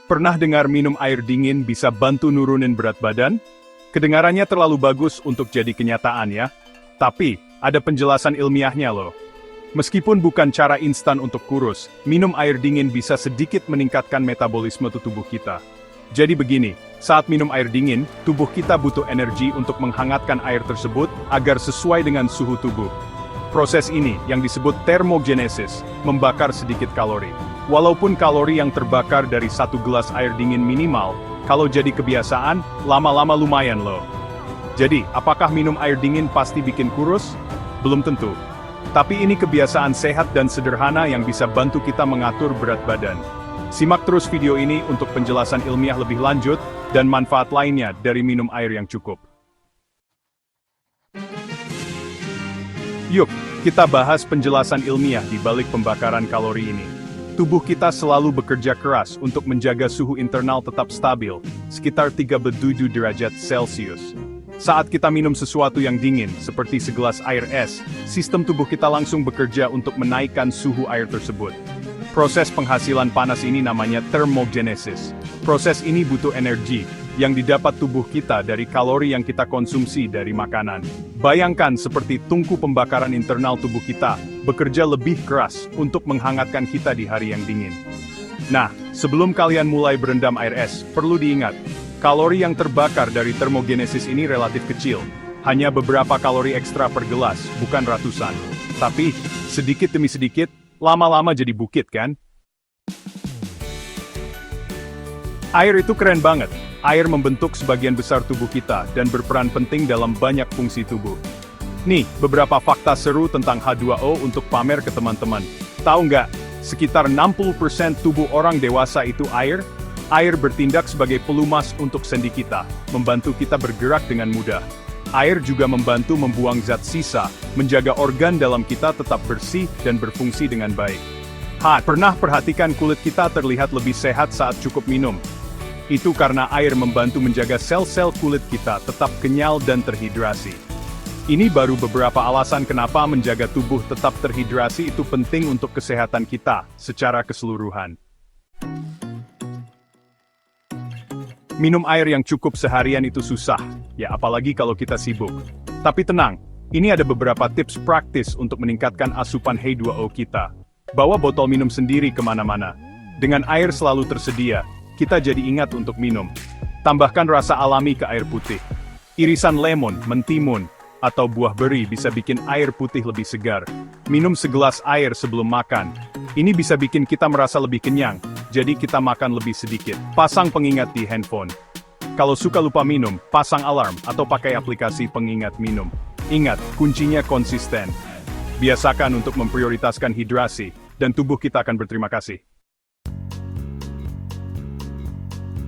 Pernah dengar minum air dingin bisa bantu nurunin berat badan? Kedengarannya terlalu bagus untuk jadi kenyataan ya. Tapi, ada penjelasan ilmiahnya loh. Meskipun bukan cara instan untuk kurus, minum air dingin bisa sedikit meningkatkan metabolisme tubuh kita. Jadi begini, saat minum air dingin, tubuh kita butuh energi untuk menghangatkan air tersebut agar sesuai dengan suhu tubuh. Proses ini, yang disebut thermogenesis, membakar sedikit kalori. Walaupun kalori yang terbakar dari satu gelas air dingin minimal, kalau jadi kebiasaan, lama-lama lumayan loh. Jadi, apakah minum air dingin pasti bikin kurus? Belum tentu. Tapi ini kebiasaan sehat dan sederhana yang bisa bantu kita mengatur berat badan. Simak terus video ini untuk penjelasan ilmiah lebih lanjut, dan manfaat lainnya dari minum air yang cukup. Yuk, kita bahas penjelasan ilmiah di balik pembakaran kalori ini. Tubuh kita selalu bekerja keras untuk menjaga suhu internal tetap stabil, sekitar 37 derajat Celcius. Saat kita minum sesuatu yang dingin, seperti segelas air es, sistem tubuh kita langsung bekerja untuk menaikkan suhu air tersebut. Proses penghasilan panas ini namanya thermogenesis. Proses ini butuh energi, yang didapat tubuh kita dari kalori yang kita konsumsi dari makanan. Bayangkan seperti tungku pembakaran internal tubuh kita, bekerja lebih keras untuk menghangatkan kita di hari yang dingin. Nah, sebelum kalian mulai berendam air es, perlu diingat, kalori yang terbakar dari thermogenesis ini relatif kecil. Hanya beberapa kalori ekstra per gelas, bukan ratusan. Tapi, sedikit demi sedikit, lama-lama jadi bukit kan? Air itu keren banget. Air membentuk sebagian besar tubuh kita dan berperan penting dalam banyak fungsi tubuh. Nih, beberapa fakta seru tentang H2O untuk pamer ke teman-teman. Tahu nggak, sekitar 60% tubuh orang dewasa itu air? Air bertindak sebagai pelumas untuk sendi kita, membantu kita bergerak dengan mudah. Air juga membantu membuang zat sisa, menjaga organ dalam kita tetap bersih dan berfungsi dengan baik. Pernah perhatikan kulit kita terlihat lebih sehat saat cukup minum? Itu karena air membantu menjaga sel-sel kulit kita tetap kenyal dan terhidrasi. Ini baru beberapa alasan kenapa menjaga tubuh tetap terhidrasi itu penting untuk kesehatan kita secara keseluruhan. Minum air yang cukup seharian itu susah, ya apalagi kalau kita sibuk. Tapi tenang, ini ada beberapa tips praktis untuk meningkatkan asupan H2O kita. Bawa botol minum sendiri kemana-mana. Dengan air selalu tersedia, kita jadi ingat untuk minum. Tambahkan rasa alami ke air putih. Irisan lemon, mentimun, atau buah beri bisa bikin air putih lebih segar. Minum segelas air sebelum makan. Ini bisa bikin kita merasa lebih kenyang, jadi kita makan lebih sedikit. Pasang pengingat di handphone. Kalau suka lupa minum, pasang alarm atau pakai aplikasi pengingat minum. Ingat, kuncinya konsisten. Biasakan untuk memprioritaskan hidrasi, dan tubuh kita akan berterima kasih.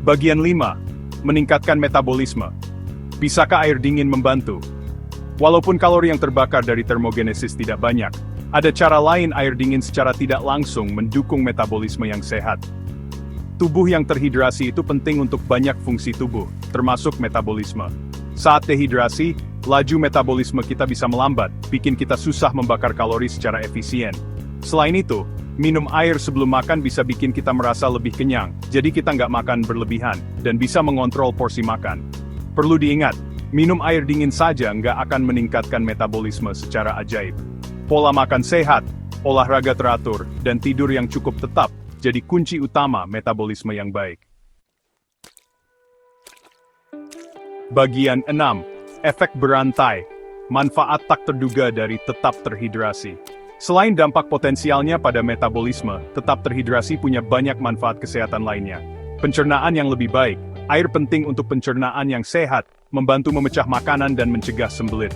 Bagian 5. Meningkatkan metabolisme. Bisakah air dingin membantu? Walaupun kalori yang terbakar dari thermogenesis tidak banyak, ada cara lain air dingin secara tidak langsung mendukung metabolisme yang sehat. Tubuh yang terhidrasi itu penting untuk banyak fungsi tubuh, termasuk metabolisme. Saat dehidrasi, laju metabolisme kita bisa melambat, bikin kita susah membakar kalori secara efisien. Selain itu, minum air sebelum makan bisa bikin kita merasa lebih kenyang, jadi kita nggak makan berlebihan, dan bisa mengontrol porsi makan. Perlu diingat, minum air dingin saja nggak akan meningkatkan metabolisme secara ajaib. Pola makan sehat, olahraga teratur, dan tidur yang cukup tetap, jadi kunci utama metabolisme yang baik. Bagian 6. Efek berantai. Manfaat tak terduga dari tetap terhidrasi. Selain dampak potensialnya pada metabolisme, tetap terhidrasi punya banyak manfaat kesehatan lainnya. Pencernaan yang lebih baik. Air penting untuk pencernaan yang sehat, membantu memecah makanan dan mencegah sembelit.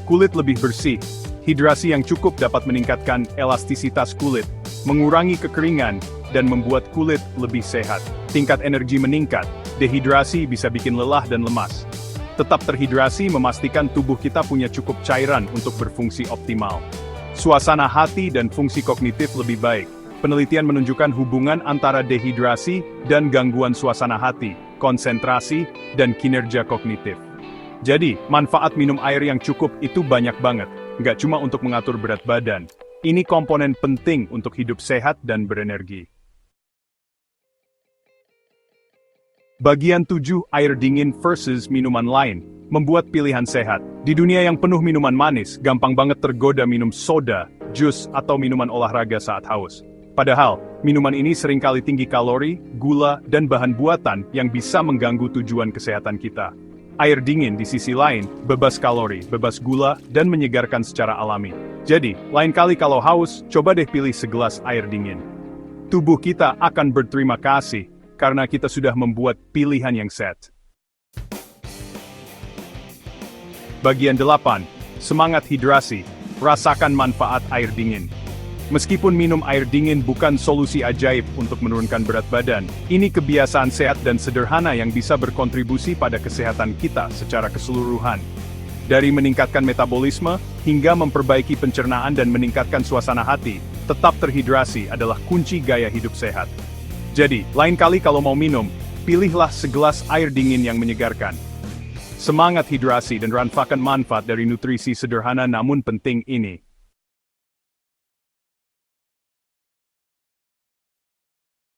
Kulit lebih bersih. Hidrasi yang cukup dapat meningkatkan elastisitas kulit, mengurangi kekeringan, dan membuat kulit lebih sehat. Tingkat energi meningkat. Dehidrasi bisa bikin lelah dan lemas. Tetap terhidrasi memastikan tubuh kita punya cukup cairan untuk berfungsi optimal. Suasana hati dan fungsi kognitif lebih baik. Penelitian menunjukkan hubungan antara dehidrasi dan gangguan suasana hati, konsentrasi, dan kinerja kognitif. Jadi, manfaat minum air yang cukup itu banyak banget, nggak cuma untuk mengatur berat badan. Ini komponen penting untuk hidup sehat dan berenergi. Bagian 7, air dingin versus minuman lain. Membuat pilihan sehat. Di dunia yang penuh minuman manis, gampang banget tergoda minum soda, jus, atau minuman olahraga saat haus. Padahal, minuman ini seringkali tinggi kalori, gula, dan bahan buatan yang bisa mengganggu tujuan kesehatan kita. Air dingin di sisi lain, bebas kalori, bebas gula, dan menyegarkan secara alami. Jadi, lain kali kalau haus, coba deh pilih segelas air dingin. Tubuh kita akan berterima kasih, karena kita sudah membuat pilihan yang set. Bagian 8. Semangat hidrasi. Rasakan manfaat air dingin. Meskipun minum air dingin bukan solusi ajaib untuk menurunkan berat badan, ini kebiasaan sehat dan sederhana yang bisa berkontribusi pada kesehatan kita secara keseluruhan. Dari meningkatkan metabolisme, hingga memperbaiki pencernaan dan meningkatkan suasana hati, tetap terhidrasi adalah kunci gaya hidup sehat. Jadi, lain kali kalau mau minum, pilihlah segelas air dingin yang menyegarkan. Semangat hidrasi dan rasakan manfaat dari nutrisi sederhana namun penting ini.